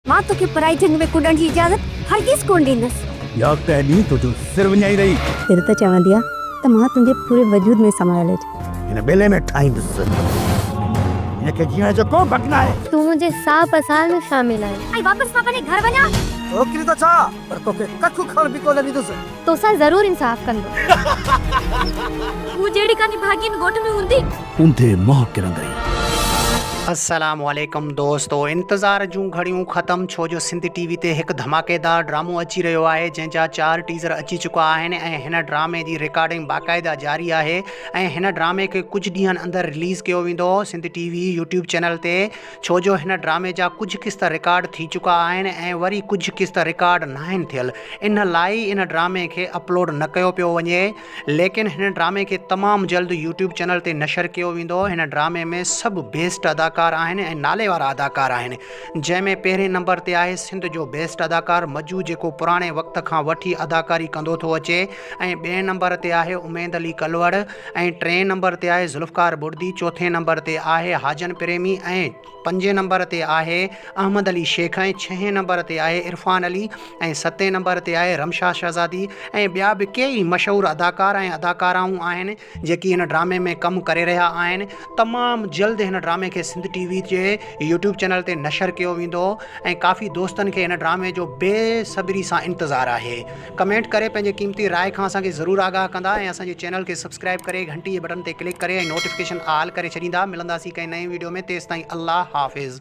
मां तोखे पराई जंग में कुॾण जी इजाज़त हरगिज़ कोन ॾींदसि। या कहनी तुझो सिर वञाई रही फिर त चवंदी आहे त मां तुंहिंजे पूरे वजूद में समायल आहियां। हिन बेले में ठाहींदुसि। हिनखे जीअण जो को हक़ न आहे। तू मुंहिंजे साह पसार में शामिल आहे। ऐं वापसि मां पंहिंजे घर वञा। छोकिरी त छा पर तोखे कख खण बि कोन ॾींदुसि। तोसां ज़रूर इंसाफ़ कंदो। तू जहिड़ी कानी भाॻीन ॻोठ में हूंदी ऊंधे मोह किरंदई। अस्सलाम वालेकुम दोस्तों, इंतज़ार जूं घड़ियूं ख़त्म छो जो सिंध टीवी ते हिकु धमाकेदार ड्रामो अची रहियो आहे जंहिंजा 4 टीज़र अची चुका आहिनि ऐं हिन ड्रामे जी रिकॉर्डिंग बाक़ाइदा जारी आहे ऐं हिन ड्रामे खे कुझु ॾींहंनि अंदरि रिलीज़ कयो वेंदो सिंध टीवी यूट्यूब चैनल ते, छो जो हिन ड्रामे जा कुझु क़िस्त रिकॉर्ड थी चुका आहिनि ऐं वरी कुझु क़िस्त रिकॉर्ड न आहिनि थियल। इन लाइ इन ड्रामे खे अपलोड न कयो पियो वञे, लेकिन हिन ड्रामे खे तमामु जल्द यूट्यूब चैनल ते नशर कयो वेंदो। हिन ड्रामे में सभु बेस्ट अदाकार आहिनि ऐं नाले वारा अदाकार आहिनि, जंहिंमें पहिरें नंबर ते आहे सिंध जो बेस्ट अदाकार मजू जेको पुराणे वक़्त खां वठी अदाकारी कंदो थो अचे, ऐं ॿिएं नंबर ते आहे उमेद अली कलवड़, ऐं टें नंबर ते आहे ज़ुल्फ़कार बुर्दी, चौथे नंबर ते आहे हाजन प्रेमी, ऐं 5 नंबर ते आहे अहमद अली शेख, ऐं 6 नंबर ते आहे इरफान अली, ऐं 7 नंबर ते आहे रमशा शहज़ादी, ऐं ॿिया बि कई मशहूरु अदाकार ऐं अदाकाराऊं आहिनि जेकी हिन ड्रामे में कमु करे रहिया आहिनि। तमामु जल्द हिन ड्रामे खे सिंध टीवी जे यूट्यूब चैनल ते नशर कयो वेंदो ऐं काफ़ी दोस्तनि खे हिन ड्रामे जो बेसब्री सां इंतज़ारु आहे। कमेंट करे पंहिंजे क़ीमती राय खां असांखे ज़रूरु आगाह कंदा ऐं असांजे चैनल खे सब्सक्राइब करे घंटी जे बटन ते क्लिक करे ऐं नोटिफिकेशन ऑल करे छॾींदा। मिलंदासीं कंहिं नई वीडियो में, तेसिताईं अल्लाह हाफ़िज़।